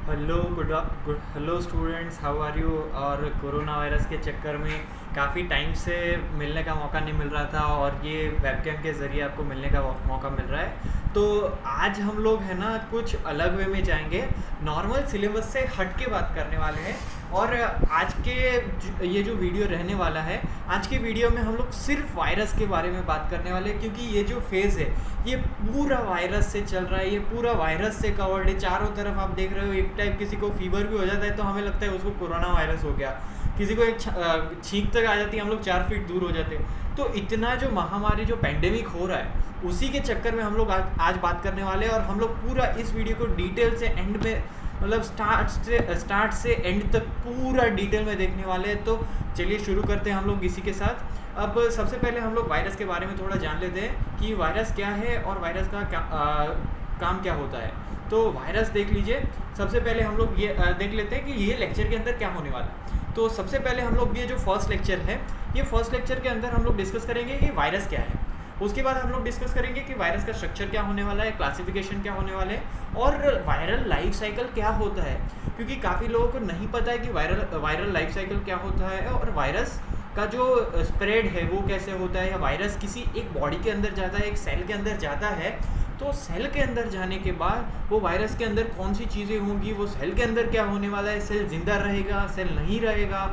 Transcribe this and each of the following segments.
Hello good good hello students, how are you. और corona virus के चक्कर में काफ़ी टाइम से मिलने का मौका नहीं मिल रहा था और ये वेबकैम के ज़रिए आपको मिलने का मौका मिल रहा है। तो आज हम लोग है ना कुछ अलग वे में जाएंगे, नॉर्मल सिलेबस से हट के बात करने वाले हैं। और आज के ये जो वीडियो रहने वाला है, आज के वीडियो में हम लोग सिर्फ वायरस के बारे में बात करने वाले हैं, क्योंकि ये जो फेज़ है ये पूरा वायरस से चल रहा है, ये पूरा वायरस से कवर्ड है। चारों तरफ आप देख रहे हो, एक टाइप किसी को फीवर भी हो जाता है तो हमें लगता है उसको कोरोना वायरस हो गया, किसी को एक छींक तक आ जाती है हम लोग 4 फीट दूर हो जाते हैं। तो इतना जो महामारी जो पेंडेमिक हो रहा है उसी के चक्कर में हम लोग आज बात करने वाले हैं। और हम लोग पूरा इस वीडियो को डिटेल से एंड में, मतलब स्टार्ट से एंड तक पूरा डिटेल में देखने वाले हैं। तो चलिए शुरू करते हैं हम लोग इसी के साथ। अब सबसे पहले हम लोग वायरस के बारे में थोड़ा जान लेते हैं कि वायरस क्या है और वायरस का काम क्या होता है। तो वायरस देख लीजिए। सबसे पहले हम लोग ये देख लेते हैं कि ये लेक्चर के अंदर क्या होने वाला है। तो सबसे पहले हम लोग ये जो फर्स्ट लेक्चर है, ये फर्स्ट लेक्चर के अंदर हम लोग डिस्कस करेंगे कि वायरस क्या है। उसके बाद हम लोग डिस्कस करेंगे कि वायरस का स्ट्रक्चर क्या होने वाला है, क्लासिफिकेशन क्या होने वाले हैं और वायरल लाइफ साइकिल क्या होता है। क्योंकि काफ़ी लोगों को नहीं पता है कि वायरल लाइफ साइकिल क्या होता है और वायरस का जो स्प्रेड है वो कैसे होता है, या वायरस किसी एक बॉडी के अंदर जाता है, एक सेल के अंदर जाता है, तो सेल के अंदर जाने के बाद वो वायरस के अंदर कौन सी चीज़ें होंगी, वो सेल के अंदर क्या होने वाला है, सेल जिंदा रहेगा, सेल नहीं रहेगा,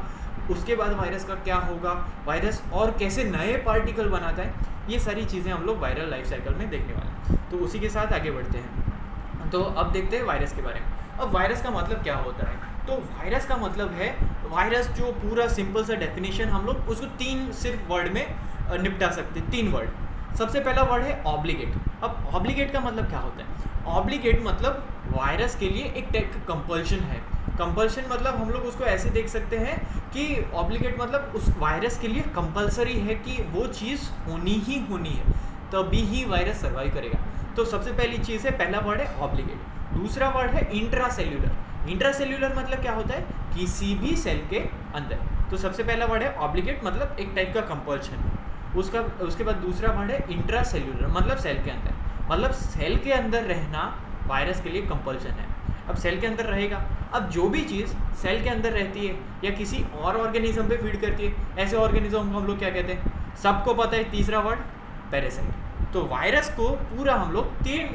उसके बाद वायरस का क्या होगा, वायरस और कैसे नए पार्टिकल बनाता है, ये सारी चीज़ें हम लोग वायरल लाइफ साइकिल में देखने वाले हैं। तो उसी के साथ आगे बढ़ते हैं। तो अब देखते हैं वायरस के बारे में। अब वायरस का मतलब क्या होता है। तो वायरस का मतलब है, वायरस जो पूरा सिंपल सा डेफिनेशन हम लोग उसको 3 सिर्फ वर्ड में निपटा सकते हैं। 3 वर्ड। सबसे पहला वर्ड है ऑब्लिगेट। अब ऑब्लिगेट का मतलब क्या होता है। ऑब्लिगेट मतलब वायरस के लिए एक टाइप का कंपल्शन है। कंपल्शन मतलब हम लोग उसको ऐसे देख सकते हैं कि ऑब्लिगेट मतलब उस वायरस के लिए कंपलसरी है कि वो चीज़ होनी ही होनी है, तभी ही वायरस सर्वाइव करेगा। तो सबसे पहली चीज़ है, पहला वर्ड है ऑब्लिगेट। दूसरा वर्ड है इंट्रासेल्यूलर। इंट्रासेल्यूलर मतलब क्या होता है, किसी भी सेल के अंदर। तो सबसे पहला वर्ड है ऑब्लिगेट, मतलब एक टाइप का कंपल्शन है उसका। उसके बाद दूसरा वर्ड है इंट्रासेल्यूलर, मतलब सेल के अंदर, मतलब सेल के अंदर रहना वायरस के लिए कंपल्शन है। अब सेल के अंदर रहेगा, अब जो भी चीज़ सेल के अंदर रहती है या किसी और ऑर्गेनिज्म पे फीड करती है, ऐसे ऑर्गेनिज्म को हम लोग क्या कहते हैं, सबको पता है। तीसरा वर्ड पैरासाइट। तो वायरस को पूरा हम लोग 3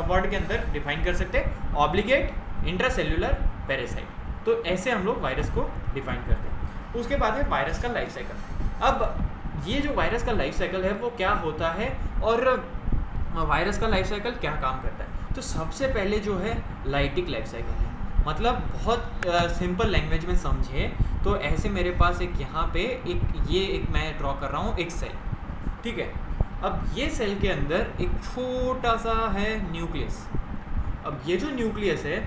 वर्ड के अंदर डिफाइन कर सकते हैं, ऑब्लिगेट, इंट्रासेल्यूलर, पैरासाइट। तो ऐसे हम लोग वायरस को डिफाइन करते हैं। उसके बाद है वायरस का लाइफ साइकिल। अब ये जो वायरस का लाइफ साइकिल है वो क्या होता है और वायरस का लाइफ साइकिल क्या काम करता है। तो सबसे पहले जो है लाइटिक लाइफ साइकिल है, मतलब बहुत सिंपल लैंग्वेज में समझिए तो ऐसे मेरे पास एक यहाँ पे एक मैं ड्रॉ कर रहा हूँ एक सेल, ठीक है। अब ये सेल के अंदर एक छोटा सा है न्यूक्लियस। अब ये जो न्यूक्लियस है,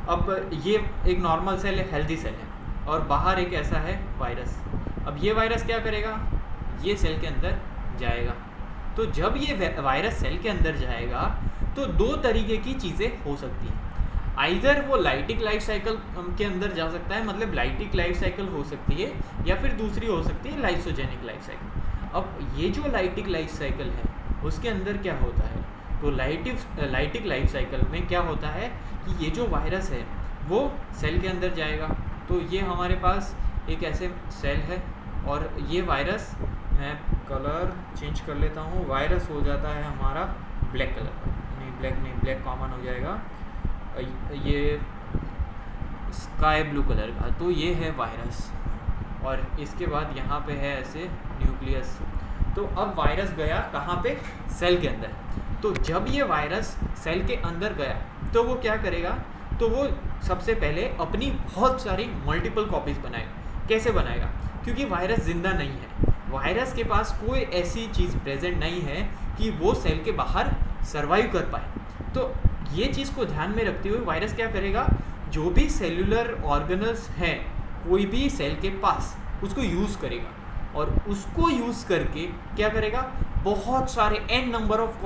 अब ये एक नॉर्मल सेल है, हेल्दी सेल है, और बाहर एक ऐसा है वायरस। अब ये वायरस क्या करेगा, ये सेल के अंदर जाएगा। तो जब ये वायरस सेल के अंदर जाएगा तो 2 तरीके की चीज़ें हो सकती हैं। आइदर वो लाइटिक लाइफ साइकिल के अंदर जा सकता है, मतलब लाइटिक लाइफ साइकिल हो सकती है, या फिर दूसरी हो सकती है लाइसोजेनिक लाइफ साइकिल। अब ये जो लाइटिक लाइफ साइकिल है उसके अंदर क्या होता है, तो लाइटिक लाइफ साइकिल में क्या होता है कि ये जो वायरस है वो सेल के अंदर जाएगा। तो ये हमारे पास एक ऐसे सेल है और ये वायरस, मैं कलर चेंज कर लेता हूँ, वायरस हो जाता है हमारा ब्लैक कलर का, नहीं ब्लैक कॉमन हो जाएगा, ये स्काई ब्लू कलर का। तो ये है वायरस और इसके बाद यहाँ पे है ऐसे न्यूक्लियस। तो अब वायरस गया कहाँ पे, सेल के अंदर। तो जब ये वायरस सेल के अंदर गया तो वो क्या करेगा, तो वो सबसे पहले अपनी बहुत सारी मल्टीपल कॉपीज बनाएगा। कैसे बनाएगा, क्योंकि वायरस जिंदा नहीं है, वायरस के पास कोई ऐसी चीज़ प्रेजेंट नहीं है कि वो सेल के बाहर सर्वाइव कर पाए। तो ये चीज़ को ध्यान में रखते हुए वायरस क्या करेगा, जो भी सेलुलर ऑर्गेनल्स हैं कोई भी सेल के पास, उसको यूज़ करेगा और उसको यूज़ करके क्या करेगा, बहुत सारे n नंबर ऑफ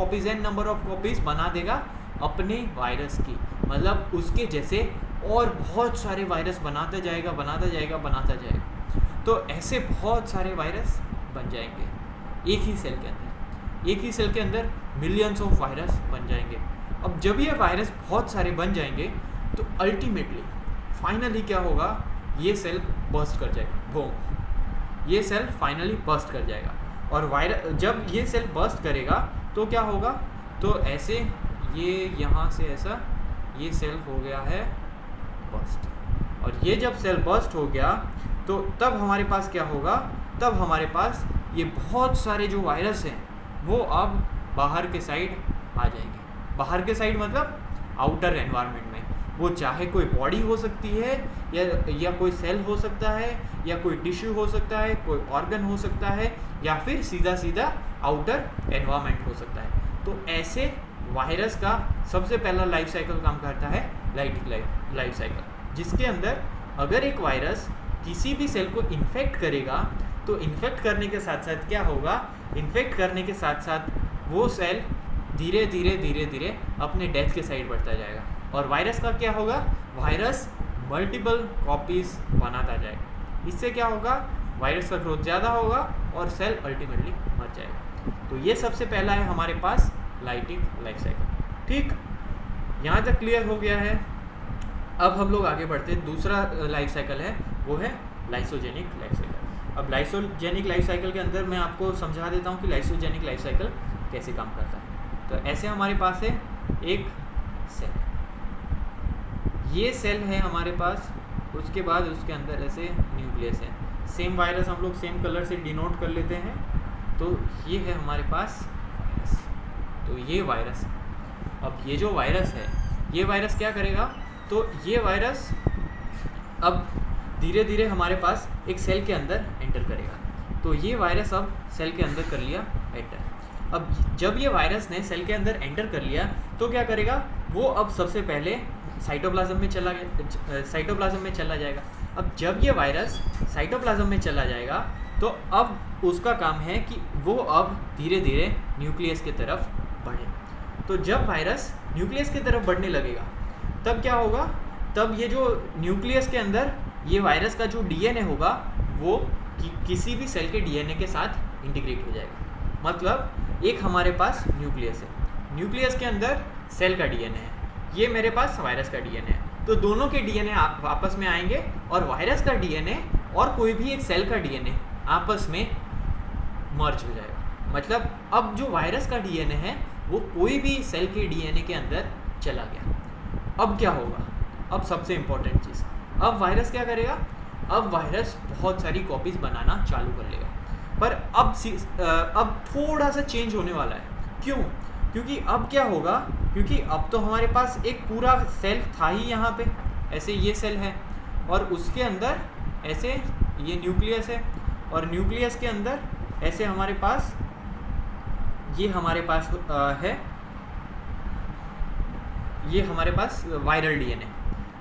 कॉपीज़ बना देगा अपने वायरस की, मतलब उसके जैसे और बहुत सारे वायरस बनाता जाएगा। तो ऐसे बहुत सारे वायरस बन जाएंगे एक ही सेल के अंदर मिलियंस ऑफ वायरस बन जाएंगे। अब जब ये वायरस बहुत सारे बन जाएंगे तो अल्टीमेटली फाइनली क्या होगा, ये सेल बर्स्ट कर जाएगा, वो ये सेल फाइनली बर्स्ट कर जाएगा। और वायरस जब ये सेल बर्स्ट करेगा तो क्या होगा, तो ऐसे ये यहाँ से ऐसा ये सेल हो गया है बर्स्ट, और ये जब सेल बर्स्ट हो गया तो तब हमारे पास क्या होगा, तब हमारे पास ये बहुत सारे जो वायरस हैं वो अब बाहर के साइड आ जाएंगे। बाहर के साइड मतलब आउटर एनवायरनमेंट में, वो चाहे कोई बॉडी हो सकती है या कोई सेल हो सकता है या कोई टिश्यू हो सकता है, कोई ऑर्गन हो सकता है, या फिर सीधा सीधा आउटर एनवायरनमेंट हो सकता है। तो ऐसे वायरस का सबसे पहला लाइफ साइकिल काम करता है लाइटिक लाइफ साइकिल, जिसके अंदर अगर एक वायरस किसी भी सेल को इन्फेक्ट करेगा तो इन्फेक्ट करने के साथ साथ क्या होगा, इन्फेक्ट करने के साथ साथ वो सेल धीरे धीरे धीरे धीरे अपने डेथ के साइड बढ़ता जाएगा। और वायरस का क्या होगा, वायरस मल्टीपल कॉपीज बनाता जाएगा। इससे क्या होगा, वायरस का ग्रोथ ज़्यादा होगा और सेल अल्टीमेटली मर जाएगा। तो ये सबसे पहला है हमारे पास लाइटिक लाइफ साइकिल। ठीक, यहाँ तक क्लियर हो गया है। अब हम लोग आगे बढ़ते हैं, दूसरा लाइफ साइकिल है वो है लाइसोजेनिक लाइफ साइकिल। अब लाइसोजेनिक लाइफ साइकिल के अंदर मैं आपको समझा देता हूँ कि लाइसोजेनिक लाइफ साइकिल कैसे काम करता है। तो ऐसे हमारे पास है एक सेल, ये सेल है हमारे पास, उसके बाद उसके अंदर ऐसे न्यूक्लियस है। सेम वायरस हम लोग सेम कलर से डिनोट कर लेते हैं। तो ये है हमारे पास वायरस, तो ये वायरस। अब ये जो वायरस है, ये वायरस क्या करेगा, तो ये वायरस अब धीरे धीरे हमारे पास एक सेल के अंदर एंटर करेगा। तो ये वायरस अब सेल के अंदर कर लिया एंटर। अब जब ये वायरस ने सेल के अंदर एंटर कर लिया तो क्या करेगा, वो अब सबसे पहले साइटोप्लाज्म में चला जाएगा। अब जब ये वायरस साइटोप्लाज्म में चला जाएगा तो अब उसका काम है कि वो अब धीरे धीरे न्यूक्लियस की तरफ बढ़े। तो जब वायरस न्यूक्लियस की तरफ बढ़ने लगेगा तब क्या होगा, तब ये जो न्यूक्लियस के अंदर ये वायरस का जो डीएनए होगा वो किसी भी सेल के डीएनए के साथ इंटीग्रेट हो जाएगा। मतलब एक हमारे पास न्यूक्लियस है, न्यूक्लियस के अंदर सेल का डीएनए है, ये मेरे पास वायरस का डीएनए है। तो दोनों के डीएनए आपस में आएंगे और वायरस का डीएनए और कोई भी एक सेल का डीएनए आपस में मर्ज हो जाएगा। मतलब अब जो वायरस का डीएनए है वो कोई भी सेल के डीएनए के अंदर चला गया। अब क्या होगा, अब सबसे इम्पोर्टेंट चीज़, अब वायरस क्या करेगा, अब वायरस बहुत सारी कॉपीज़ बनाना चालू कर लेगा। पर अब थोड़ा सा चेंज होने वाला है। क्यों, क्योंकि अब क्या होगा, क्योंकि अब तो हमारे पास एक पूरा सेल था ही यहाँ पे, ऐसे ये सेल है और उसके अंदर ऐसे ये न्यूक्लियस है और न्यूक्लियस के अंदर ऐसे हमारे पास ये हमारे पास है, ये हमारे पास वायरल डीएनए।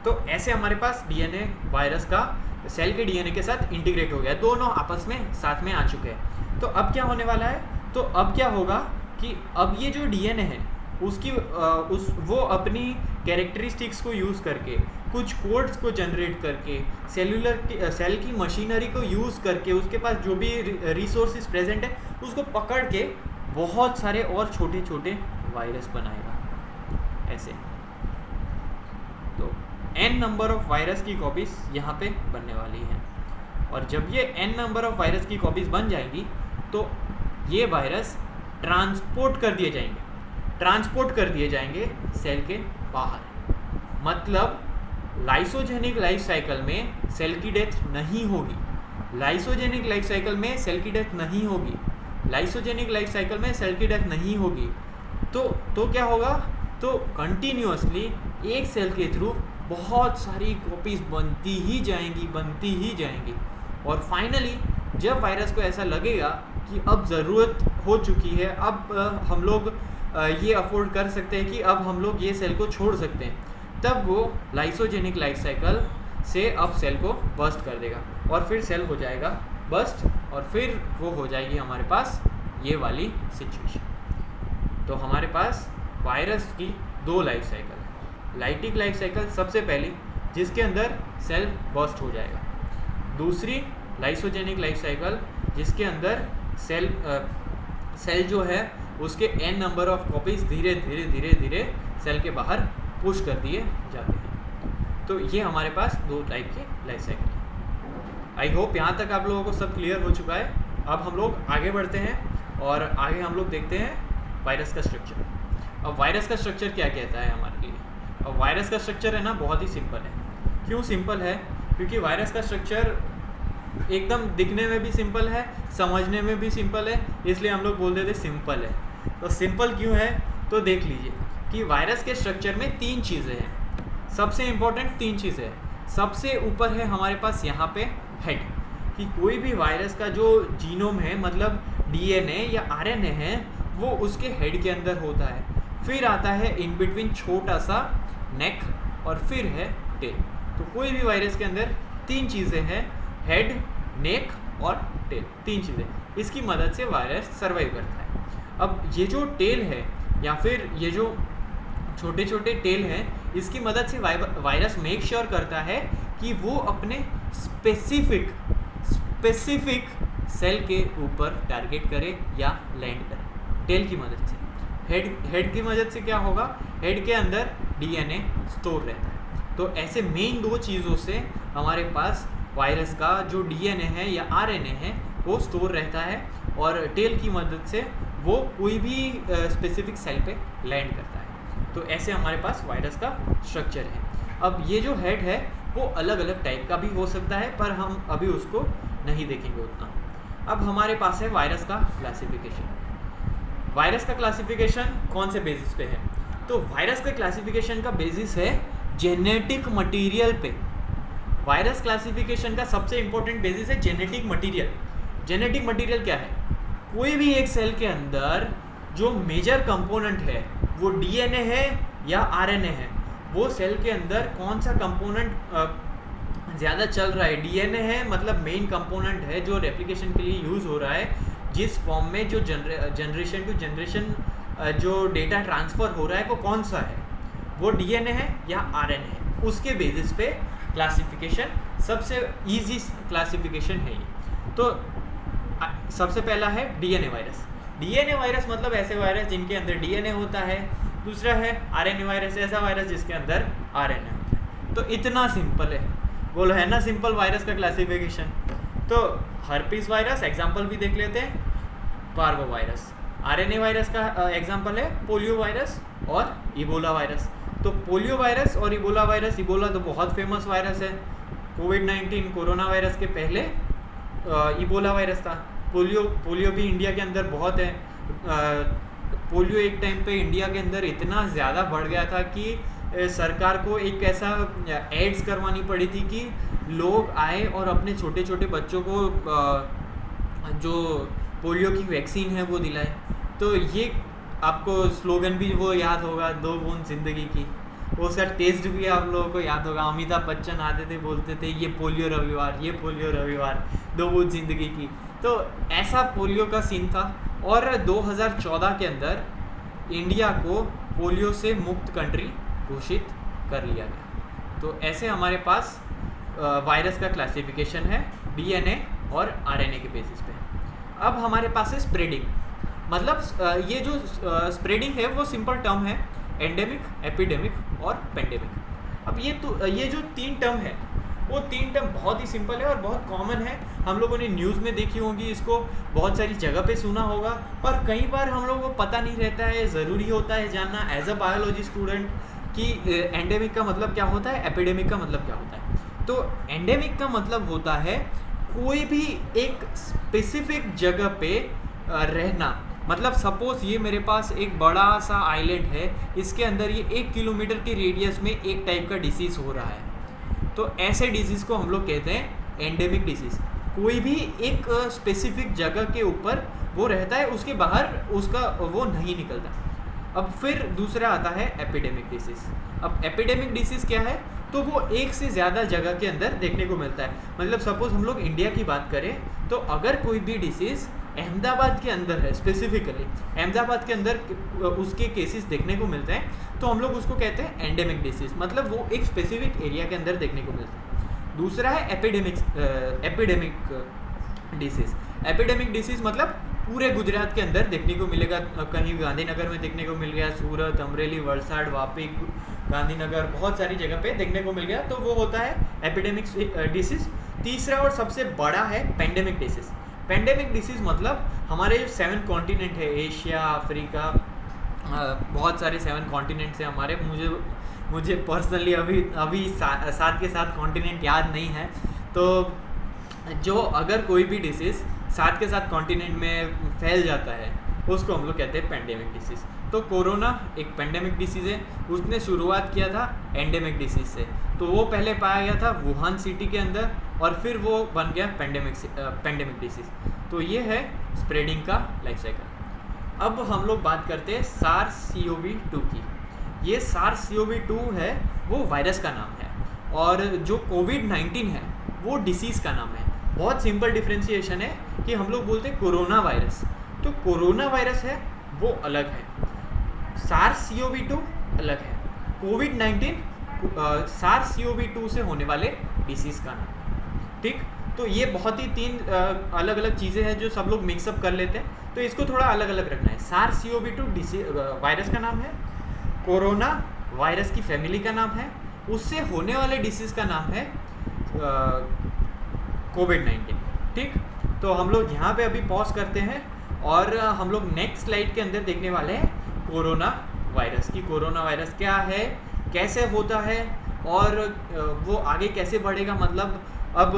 तो ऐसे हमारे पास डीएनए वायरस का सेल के डीएनए के साथ इंटीग्रेट हो गया, दोनों आपस में साथ में आ चुके हैं। तो अब क्या होने वाला है, तो अब क्या होगा कि अब ये जो डीएनए है उसकी वो अपनी कैरेक्टरिस्टिक्स को यूज़ करके, कुछ कोड्स को जनरेट करके, सेल की मशीनरी को यूज़ करके, उसके पास जो भी रिसोर्सेज प्रेजेंट है उसको पकड़ के बहुत सारे और छोटे छोटे वायरस बनाएगा ऐसे। तो n नंबर ऑफ वायरस की कॉपीज़ यहाँ पे बनने वाली हैं और जब ये n नंबर ऑफ वायरस की कॉपीज़ बन जाएंगी तो ये वायरस ट्रांसपोर्ट कर दिए जाएंगे सेल के बाहर। मतलब लाइसोजेनिक लाइफ साइकिल में सेल की डेथ नहीं होगी, लाइसोजेनिक लाइफ साइकिल में सेल की डेथ नहीं होगी, लाइसोजेनिक लाइफ साइकिल में सेल की डेथ नहीं होगी। तो क्या होगा, तो कंटिन्यूअसली एक सेल के थ्रू बहुत सारी कॉपीज़ बनती ही जाएंगी और फाइनली जब वायरस को ऐसा लगेगा कि अब ज़रूरत हो चुकी है, अब हम लोग ये अफोर्ड कर सकते हैं कि अब हम लोग ये सेल को छोड़ सकते हैं, तब वो लाइसोजेनिक लाइफ साइकिल से अब सेल को बर्स्ट कर देगा और फिर सेल हो जाएगा बर्स्ट और फिर वो हो जाएगी हमारे पास ये वाली सिचुएशन। तो हमारे पास वायरस की दो लाइफ साइकिल है, लाइटिक लाइफ साइकिल सबसे पहली जिसके अंदर सेल बर्स्ट हो जाएगा, दूसरी लाइसोजेनिक लाइफ साइकिल जिसके अंदर सेल जो है उसके n नंबर ऑफ कॉपीज़ धीरे धीरे सेल के बाहर पुश कर दिए जाते हैं। तो ये हमारे पास 2 टाइप के लाइफ साइकिल है। आई होप यहाँ तक आप लोगों को सब क्लियर हो चुका है। अब हम लोग आगे बढ़ते हैं और आगे हम लोग देखते हैं वायरस का स्ट्रक्चर। अब वायरस का स्ट्रक्चर क्या कहता है हमारे लिए? अब वायरस का स्ट्रक्चर है ना, बहुत ही सिंपल है। क्यों सिंपल है? क्योंकि वायरस का स्ट्रक्चर एकदम दिखने में भी सिंपल है, समझने में भी सिंपल है, इसलिए हम लोग बोल देते सिंपल है। तो सिंपल क्यों है? तो देख लीजिए कि वायरस के स्ट्रक्चर में 3 चीज़ें हैं। सबसे इम्पोर्टेंट 3 चीज़ें हैं। सबसे ऊपर है हमारे पास यहाँ पे हेड, कि कोई भी वायरस का जो जीनोम है, मतलब डीएनए या आरएनए है, वो उसके हेड के अंदर होता है। फिर आता है इन बिटवीन छोटा सा नेक, और फिर है टेल। तो कोई भी वायरस के अंदर 3 चीज़ें हैं, हेड, नेक और टेल, 3 चीज़ें। इसकी मदद से वायरस सर्वाइव करता है। अब ये जो टेल है या फिर ये जो छोटे छोटे टेल हैं, इसकी मदद से वायरस मेक श्योर करता है कि वो अपने स्पेसिफिक सेल के ऊपर टारगेट करे या लैंड करे टेल की मदद से। हेड की मदद से क्या होगा? हेड के अंदर डीएनए स्टोर रहता है। तो ऐसे मेन 2 चीज़ों से हमारे पास वायरस का जो डीएनए है या आरएनए है वो स्टोर रहता है, और टेल की मदद से वो कोई भी स्पेसिफिक सेल पे लैंड करता है। तो ऐसे हमारे पास वायरस का स्ट्रक्चर है। अब ये जो हेड है वो अलग अलग टाइप का भी हो सकता है, पर हम अभी उसको नहीं देखेंगे उतना। अब हमारे पास है वायरस का क्लासिफिकेशन। वायरस का क्लासिफिकेशन कौन से बेसिस पे है? तो वायरस का क्लासिफिकेशन का बेसिस है जेनेटिक मटेरियल पे। वायरस क्लासिफिकेशन का सबसे इंपॉर्टेंट बेसिस है जेनेटिक मटेरियल। जेनेटिक मटेरियल क्या है? कोई भी एक सेल के अंदर जो मेजर कंपोनेंट है वो डीएनए है या आरएनए है, वो सेल के अंदर कौन सा कंपोनेंट ज़्यादा चल रहा है? डीएनए है, मतलब मेन कंपोनेंट है जो रेप्लिकेशन के लिए यूज़ हो रहा है, जिस फॉर्म में जो जनरेशन टू जनरेशन जो डेटा ट्रांसफ़र हो रहा है वो कौन सा है? वो डीएनए है या आरएनए है? उसके बेसिस पे क्लासिफिकेशन, सबसे इजी क्लासिफिकेशन है ये। तो सबसे पहला है डीएनए वायरस। डीएनए वायरस मतलब ऐसे वायरस जिनके अंदर डीएनए होता है। दूसरा है आरएनए वायरस, ऐसा वायरस जिसके अंदर आरएनए होता है। तो इतना सिंपल है, बोलो है ना सिंपल वायरस का क्लासिफिकेशन। तो हर्पीस वायरस एग्जांपल भी देख लेते हैं, पार्वो वायरस। आरएनए वायरस का एग्जांपल है पोलियो वायरस और इबोला वायरस। तो पोलियो वायरस और इबोला वायरस, इबोला तो बहुत फेमस वायरस है, कोविड-19 कोरोना वायरस के पहले इबोला वायरस था। पोलियो भी इंडिया के अंदर बहुत है। पोलियो एक टाइम पे इंडिया के अंदर इतना ज़्यादा बढ़ गया था कि सरकार को एक ऐसा एड्स करवानी पड़ी थी कि लोग आए और अपने छोटे छोटे बच्चों को जो पोलियो की वैक्सीन है वो दिलाए। तो ये आपको स्लोगन भी वो याद होगा, 2 बूंद जिंदगी की। वो उसका टेस्ट भी आप लोगों को याद होगा। अमिताभ बच्चन आते थे, बोलते थे ये पोलियो रविवार, ये पोलियो रविवार, 2 बूंद जिंदगी की। तो ऐसा पोलियो का सीन था। और 2014 के अंदर इंडिया को पोलियो से मुक्त कंट्री घोषित कर लिया गया। तो ऐसे हमारे पास वायरस का क्लासिफिकेशन है डीएनए और आरएनए के बेसिस पे। अब हमारे पास है स्प्रेडिंग। मतलब ये जो स्प्रेडिंग है वो सिंपल टर्म है, एंडेमिक, एपिडेमिक और पेंडेमिक। अब ये जो 3 टर्म है वो 3 टर्म बहुत ही सिंपल है और बहुत कॉमन है। हम लोगों ने न्यूज़ में देखी होगी, इसको बहुत सारी जगह पे सुना होगा, पर कई बार हम लोगों को पता नहीं रहता है। ज़रूरी होता है जानना एज अ बायोलॉजी स्टूडेंट कि एंडेमिक का मतलब क्या होता है, एपिडेमिक का मतलब क्या होता है। तो एंडेमिक का मतलब होता है कोई भी एक स्पेसिफिक जगह पे रहना। मतलब सपोज ये मेरे पास एक बड़ा सा आइलैंड है, इसके अंदर ये 1 किलोमीटर के रेडियस में एक टाइप का डिसीज़ हो रहा है। तो ऐसे डिजीज़ को हम लोग कहते हैं एंडेमिक डिसीज़। कोई भी एक स्पेसिफिक जगह के ऊपर वो रहता है, उसके बाहर उसका वो नहीं निकलता। अब फिर दूसरा आता है एपिडेमिक डिसीज़। अब एपिडेमिक डिसीज़ क्या है? तो वो एक से ज़्यादा जगह के अंदर देखने को मिलता है। मतलब सपोज़ हम लोग इंडिया की बात करें, तो अगर कोई भी डिसीज़ अहमदाबाद के अंदर है, स्पेसिफिकली अहमदाबाद के अंदर उसके केसेस देखने को मिलते हैं, तो हम लोग उसको कहते हैं एंडेमिक डिसीज़। मतलब वो एक स्पेसिफिक एरिया के अंदर देखने को मिलता है। दूसरा है एपिडेमिक डिसीज़। एपिडेमिक डिसीज़ मतलब पूरे गुजरात के अंदर देखने को मिलेगा, कहीं गांधीनगर में देखने को मिल गया, सूरत, अमरेली, वलसाड, वापी, गांधीनगर, बहुत सारी जगह पे देखने को मिल गया। तो वो होता है एपिडेमिक डिसीज। तीसरा और सबसे बड़ा है पेंडेमिक डिसीज। पेंडेमिक डिसीज मतलब हमारे जो 7 कॉन्टिनेंट है, एशिया, अफ्रीका, बहुत सारे 7 कॉन्टिनेंट्स हैं हमारे। मुझे पर्सनली अभी साथ के साथ कॉन्टिनेंट याद नहीं है। तो जो अगर कोई भी डिसीज़ साथ के साथ कॉन्टिनेंट में फैल जाता है उसको हम लोग कहते हैं पेंडेमिक डिसीज़। तो कोरोना एक पेंडेमिक डिसीज़ है। उसने शुरुआत किया था एंडेमिक डिसीज़ से। तो वो पहले पाया गया था वुहान सिटी के अंदर और फिर वो बन गया पेंडेमिक डिसीज़। तो ये है स्प्रेडिंग का लाइफ साइकिल। अब हम लोग बात करते हैं SARS-CoV-2 की। ये SARS-CoV-2 है वो वायरस का नाम है और जो कोविड-19 है वो डिसीज़ का नाम है। बहुत सिंपल डिफ्रेंशिएशन है कि हम लोग बोलते हैं कोरोना वायरस, तो कोरोना वायरस है वो अलग है, SARS-CoV-2 अलग है, कोविड-19 SARS-CoV-2 से होने वाले डिसीज़ का नाम। ठीक, तो ये बहुत ही 3 अलग अलग चीज़ें हैं जो सब लोग मिक्सअप कर लेते हैं, तो इसको थोड़ा अलग अलग रखना है। SARS-CoV-2 वायरस का नाम है, कोरोना वायरस की फैमिली का नाम है, उससे होने वाले डिसीज़ का नाम है कोविड-19। ठीक, तो हम लोग यहाँ पे अभी पॉज करते हैं और हम लोग नेक्स्ट स्लाइड के अंदर देखने वाले हैं कोरोना वायरस की। कोरोना वायरस क्या है, कैसे होता है और वो आगे कैसे बढ़ेगा। मतलब अब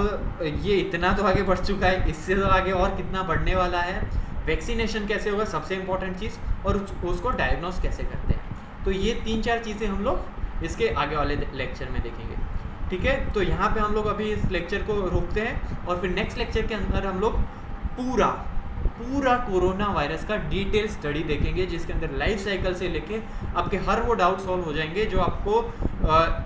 ये इतना तो आगे बढ़ चुका है, इससे तो आगे और कितना बढ़ने वाला है। वैक्सीनेशन कैसे होगा सबसे इम्पोर्टेंट चीज़, और उसको डायग्नोस कैसे करते हैं। तो ये 3-4 चीज़ें हम लोग इसके आगे वाले लेक्चर में देखेंगे। ठीक है, तो यहाँ पे हम लोग अभी इस लेक्चर को रोकते हैं और फिर नेक्स्ट लेक्चर के अंदर हम लोग पूरा कोरोना वायरस का डिटेल स्टडी देखेंगे, जिसके अंदर लाइफ साइकिल से लेके आपके हर वो डाउट सॉल्व हो जाएंगे जो आपको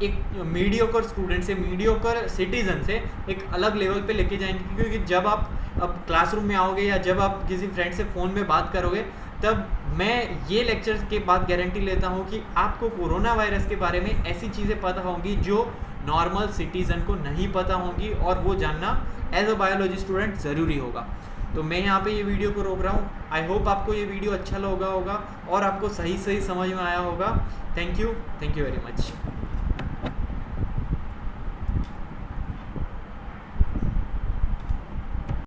एक मीडियोकर स्टूडेंट से, मीडियोकर सिटीजन से एक अलग लेवल पे लेके जाएंगे। क्योंकि जब आप अब क्लासरूम में आओगे या जब आप किसी फ्रेंड से फ़ोन में बात करोगे, तब मैं ये लेक्चर के बाद गारंटी लेता हूँ कि आपको कोरोना वायरस के बारे में ऐसी चीज़ें पता होंगी जो नॉर्मल सिटीज़न को नहीं पता होंगी, और वो जानना एज अ बायोलॉजी स्टूडेंट ज़रूरी होगा। तो मैं यहाँ पे ये वीडियो को रोक रहा हूँ। आई होप आपको ये वीडियो अच्छा लगा होगा और आपको सही समझ में आया होगा। Thank you very much.